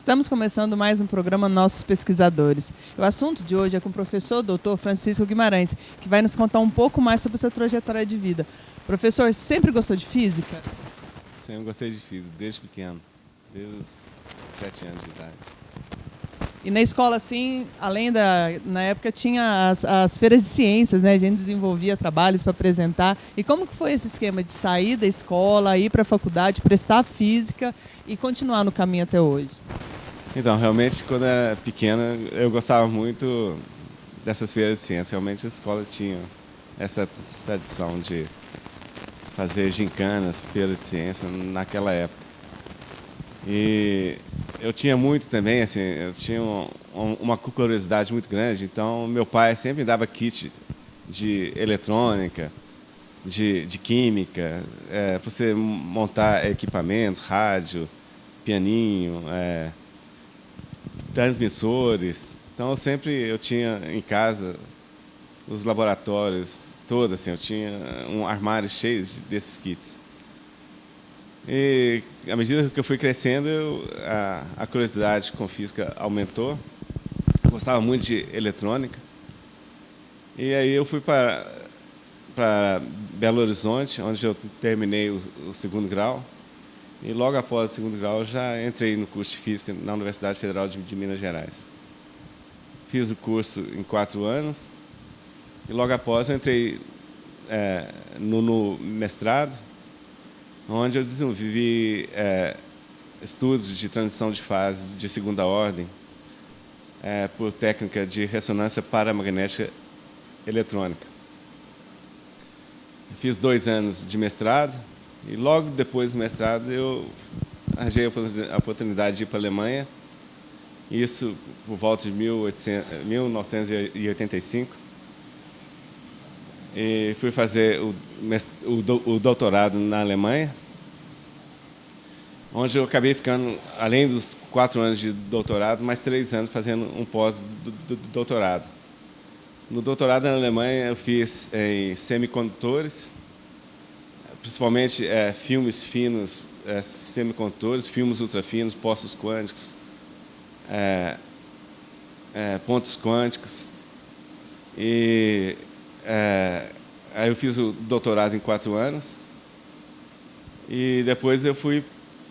Estamos começando mais um programa Nossos Pesquisadores. O assunto de hoje é com o professor Dr. Francisco Guimarães, que vai nos contar um pouco mais sobre sua trajetória de vida. Professor, sempre gostou de física? Sempre gostei de física, desde pequeno, desde os 7 anos de idade. E na escola, assim, na época tinha as feiras de ciências, né? A gente desenvolvia trabalhos para apresentar. E como que foi esse esquema de sair da escola, ir para a faculdade, prestar física e continuar no caminho até hoje? Então, realmente, quando eu era pequeno, eu gostava muito dessas feiras de ciências. Realmente, a escola tinha essa tradição de fazer gincanas, feiras de ciências, naquela época. E eu tinha muito também, assim, eu tinha uma curiosidade muito grande, então meu pai sempre me dava kit de eletrônica, de química, para você montar equipamentos, rádio, pianinho, transmissores. Então eu tinha em casa os laboratórios todos, assim, eu tinha um armário cheio desses kits. E, à medida que eu fui crescendo, a curiosidade com física aumentou. Eu gostava muito de eletrônica. E aí eu fui para Belo Horizonte, onde eu terminei o segundo grau. E logo após o segundo grau, eu já entrei no curso de física na Universidade Federal de Minas Gerais. Fiz o curso em 4 anos. E logo após eu entrei no mestrado, onde eu desenvolvi estudos de transição de fases de segunda ordem por técnica de ressonância paramagnética eletrônica. Fiz 2 anos de mestrado e logo depois do mestrado eu arranjei a oportunidade de ir para a Alemanha, isso por volta de 1985. E fui fazer o doutorado na Alemanha, onde eu acabei ficando, além dos 4 anos de doutorado, mais 3 anos fazendo um pós-doutorado. No doutorado na Alemanha eu fiz em semicondutores, principalmente filmes finos, semicondutores, filmes ultrafinos, postos quânticos, pontos quânticos. E aí eu fiz o doutorado em 4 anos e depois eu fui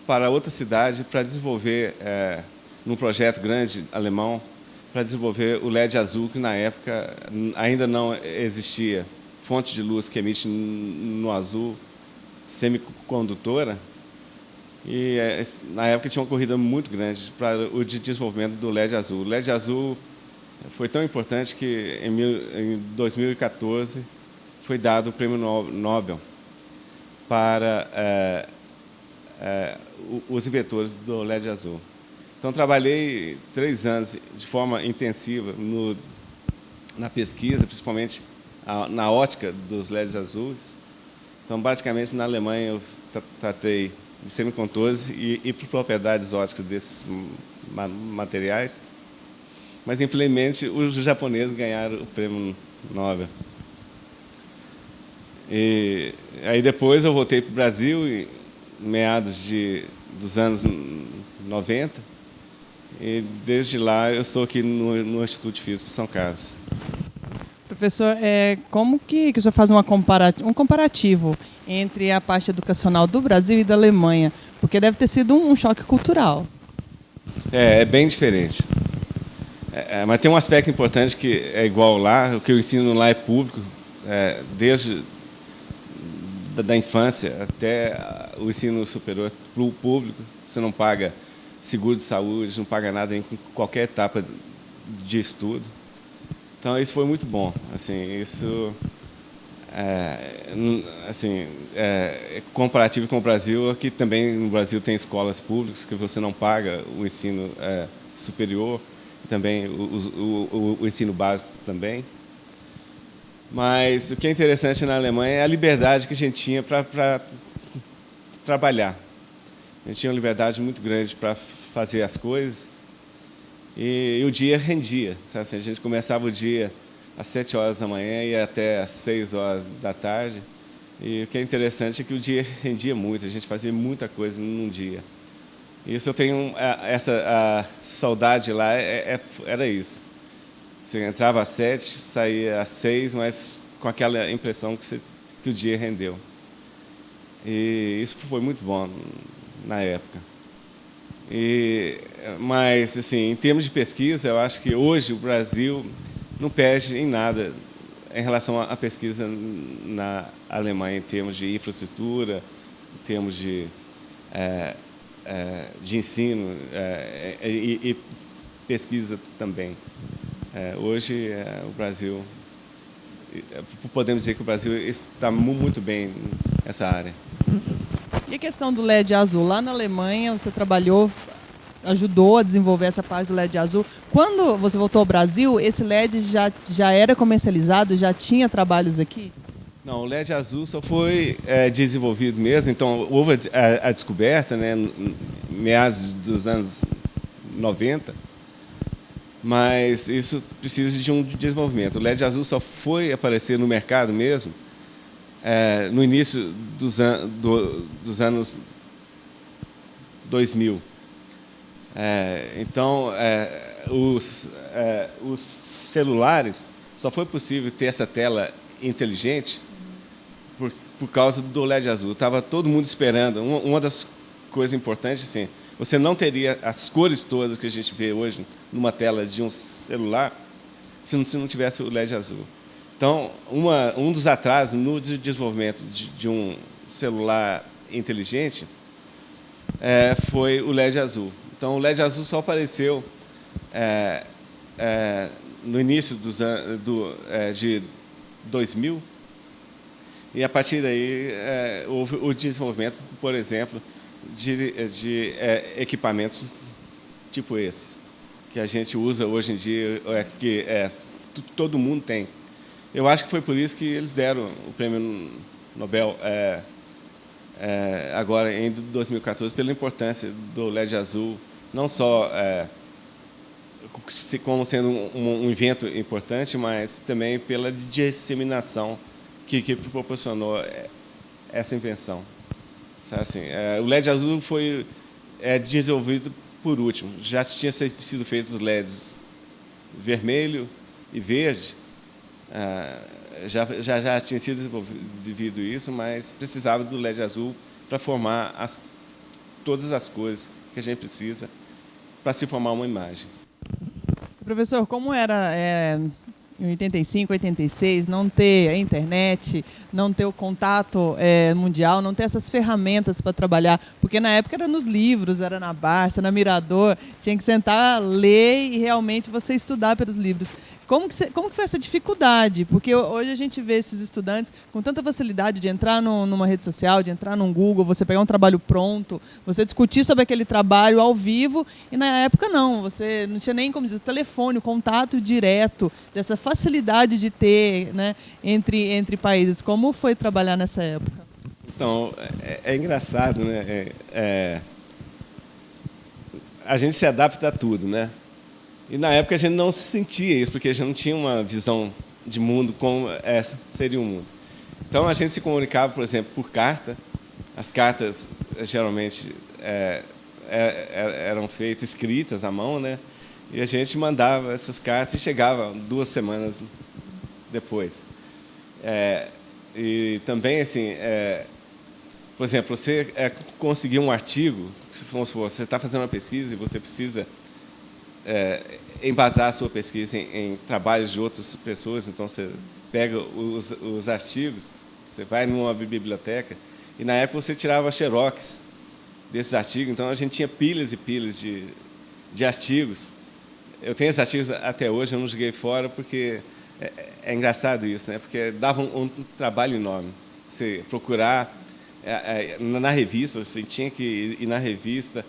para outra cidade para desenvolver, num projeto grande alemão, para desenvolver o LED azul, que na época ainda não existia. Fonte de luz que emite no azul, semicondutora. E na época tinha uma corrida muito grande para o desenvolvimento do LED azul. O LED azul foi tão importante que em 2014 foi dado o Prêmio Nobel para os inventores do LED azul. Então, trabalhei 3 anos de forma intensiva na pesquisa, principalmente na ótica dos LEDs azuis. Então, basicamente, na Alemanha, eu tratei de semicondutores e propriedades óticas desses materiais. Mas, infelizmente, os japoneses ganharam o Prêmio Nobel. E aí, depois, eu voltei para o Brasil, em meados dos anos 90, e desde lá eu estou aqui no Instituto de Física de São Carlos. Professor, como que o senhor faz um comparativo entre a parte educacional do Brasil e da Alemanha? Porque deve ter sido um choque cultural. É bem diferente. Mas tem um aspecto importante que é igual lá, o que eu ensino lá é público, desde da infância até o ensino superior público. Você não paga seguro de saúde, não paga nada em qualquer etapa de estudo. Então, isso foi muito bom. Assim, isso, comparativo com o Brasil, aqui também no Brasil tem escolas públicas que você não paga o ensino superior, também o ensino básico também. Mas o que é interessante na Alemanha é a liberdade que a gente tinha para trabalhar. A gente tinha uma liberdade muito grande para fazer as coisas e o dia rendia. Sabe? Assim, a gente começava o dia às 7 horas da manhã e ia até às 6 horas da tarde. E o que é interessante é que o dia rendia muito, a gente fazia muita coisa num dia. Isso eu tenho essa saudade lá, era isso. Você entrava às 7, saía às 6, mas com aquela impressão que o dia rendeu. E isso foi muito bom na época. Mas, assim, em termos de pesquisa, eu acho que hoje o Brasil não perde em nada em relação à pesquisa na Alemanha, em termos de infraestrutura, em termos de ensino e pesquisa também. Hoje, o Brasil, podemos dizer que o Brasil está muito bem nessa área. E a questão do LED azul? Lá na Alemanha você trabalhou, ajudou a desenvolver essa parte do LED azul. Quando você voltou ao Brasil, esse LED já era comercializado, já tinha trabalhos aqui? Não, o LED azul só foi desenvolvido mesmo, então houve a descoberta, né, em meados dos anos 90, mas isso precisa de um desenvolvimento. O LED azul só foi aparecer no mercado mesmo no início dos anos 2000. Então, os celulares, só foi possível ter essa tela inteligente por causa do LED azul. Estava todo mundo esperando. Uma das coisas importantes, assim, você não teria as cores todas que a gente vê hoje numa tela de um celular se não tivesse o LED azul. Então, um dos atrasos no desenvolvimento de um celular inteligente foi o LED azul. Então, o LED azul só apareceu no início de 2000, e a partir daí houve o desenvolvimento, por exemplo, de equipamentos tipo esse, que a gente usa hoje em dia, que todo mundo tem. Eu acho que foi por isso que eles deram o prêmio Nobel agora em 2014, pela importância do LED azul, não só como sendo um evento importante, mas também pela disseminação que proporcionou essa invenção. Assim, o LED azul foi desenvolvido por último. Já tinha sido feitos os LEDs vermelho e verde, já tinha sido desenvolvido isso, mas precisava do LED azul para formar todas as cores que a gente precisa para se formar uma imagem. Professor, como era em 85, 86, não ter a internet, não ter o contato mundial, não ter essas ferramentas para trabalhar? Porque na época era nos livros, era na Barça, na Mirador, tinha que sentar, ler e realmente você estudar pelos livros. Como que foi essa dificuldade? Porque hoje a gente vê esses estudantes com tanta facilidade de entrar numa rede social, de entrar num Google, você pegar um trabalho pronto, você discutir sobre aquele trabalho ao vivo, e na época não, você não tinha nem, como dizer, o telefone, o contato direto, dessa facilidade de ter, né, entre países. Como foi trabalhar nessa época? Então, é engraçado, né? A gente se adapta a tudo, né? E na época a gente não se sentia isso, porque a gente não tinha uma visão de mundo como seria o mundo. Então a gente se comunicava, por exemplo, por carta. As cartas geralmente eram feitas, escritas à mão, né? E a gente mandava essas cartas e chegava 2 semanas depois. E também, assim, por exemplo, você conseguir um artigo, vamos supor, você está fazendo uma pesquisa e você precisa embasar a sua pesquisa em trabalhos de outras pessoas, então você pega os artigos, você vai numa biblioteca, e na época você tirava xerox desses artigos, então a gente tinha pilhas e pilhas de artigos. Eu tenho esses artigos até hoje, eu não joguei fora, porque é engraçado isso, né? Porque dava um trabalho enorme. Você procurar na revista, você tinha que ir na revista,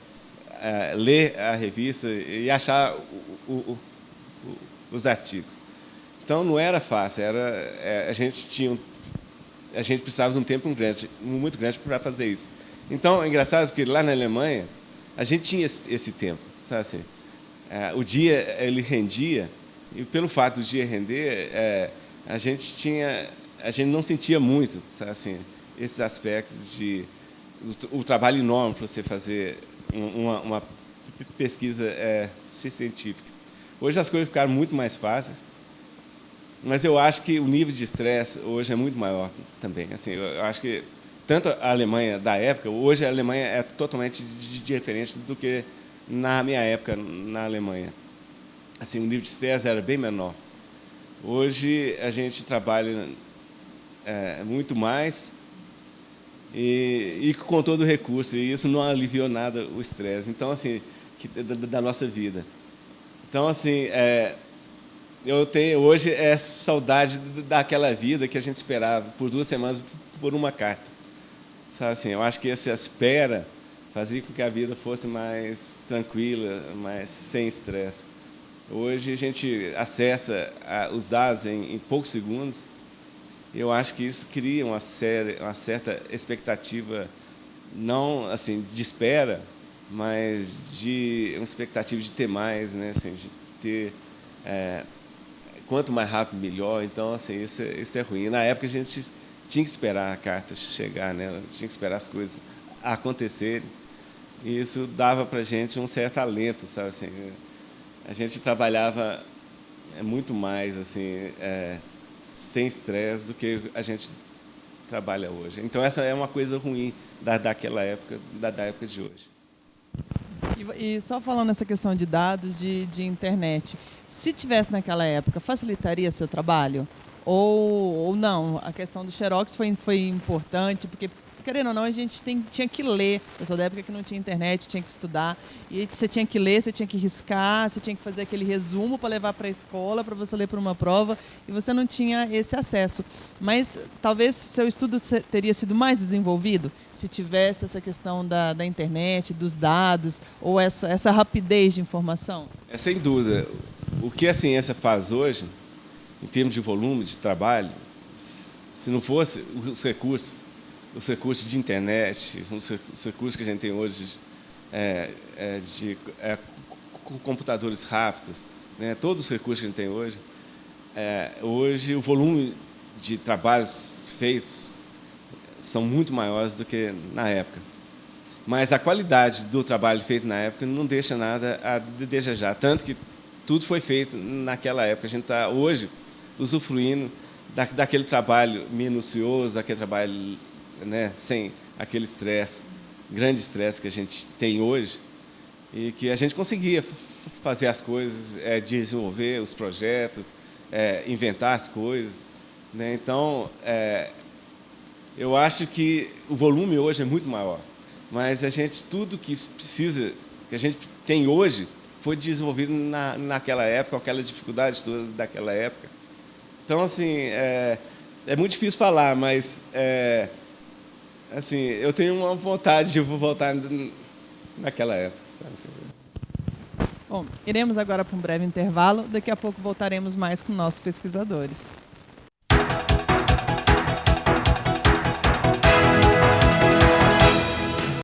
ler a revista e achar os artigos. Então não era fácil, a gente precisava de um tempo muito grande para fazer isso. Então é engraçado porque lá na Alemanha a gente tinha esse tempo, sabe assim? O dia ele rendia, e pelo fato do dia render, a gente não sentia muito, sabe assim, esses aspectos o trabalho enorme para você fazer uma pesquisa científica. Hoje as coisas ficaram muito mais fáceis, mas eu acho que o nível de estresse hoje é muito maior também. Assim, eu acho que tanto a Alemanha da época, hoje a Alemanha é totalmente diferente do que na minha época na Alemanha. Assim, o nível de estresse era bem menor. Hoje a gente trabalha muito mais e com todo o recurso, e isso não aliviou nada o estresse. Então, assim, da nossa vida. Então, assim, eu tenho hoje saudade daquela vida que a gente esperava por 2 semanas por uma carta. Sabe, assim, eu acho que essa espera fazia com que a vida fosse mais tranquila, mais sem estresse. Hoje a gente acessa os dados em poucos segundos. Eu acho que isso cria uma certa expectativa, não assim de espera, mas de uma expectativa de ter mais, né? Assim, de ter quanto mais rápido melhor. Então, assim, isso é ruim. Na época a gente tinha que esperar a carta chegar, né? Tinha que esperar as coisas acontecerem. E isso dava para a gente um certo alento, sabe? Assim, a gente trabalhava muito mais assim, sem estresse do que a gente trabalha hoje. Então, essa é uma coisa ruim daquela época, da época de hoje. E só falando essa questão de dados, de internet, se tivesse naquela época, facilitaria seu trabalho? Ou não? A questão do Xerox foi importante, porque, querendo ou não, a gente tinha que ler. Eu sou da época que não tinha internet, tinha que estudar. E você tinha que ler, você tinha que riscar, você tinha que fazer aquele resumo para levar para a escola, para você ler para uma prova, e você não tinha esse acesso. Mas talvez seu estudo teria sido mais desenvolvido se tivesse essa questão da internet, dos dados, ou essa rapidez de informação? Sem dúvida. O que a ciência faz hoje, em termos de volume de trabalho, se não fosse os recursos de internet, os recursos que a gente tem hoje de computadores rápidos, né? Todos os recursos que a gente tem hoje, hoje o volume de trabalhos feitos são muito maiores do que na época. Mas a qualidade do trabalho feito na época não deixa nada a desejar, tanto que tudo foi feito naquela época. A gente está hoje usufruindo daquele trabalho minucioso, daquele trabalho, né, sem aquele estresse, grande estresse que a gente tem hoje, e que a gente conseguia fazer as coisas, desenvolver os projetos, inventar as coisas, né? Então, eu acho que o volume hoje é muito maior, mas tudo que precisa, que a gente tem hoje, foi desenvolvido naquela época, com aquela dificuldade toda daquela época. Então, assim, é muito difícil falar, mas assim, eu tenho uma vontade de voltar naquela época. Assim. Bom, iremos agora para um breve intervalo. Daqui a pouco voltaremos mais com nossos pesquisadores.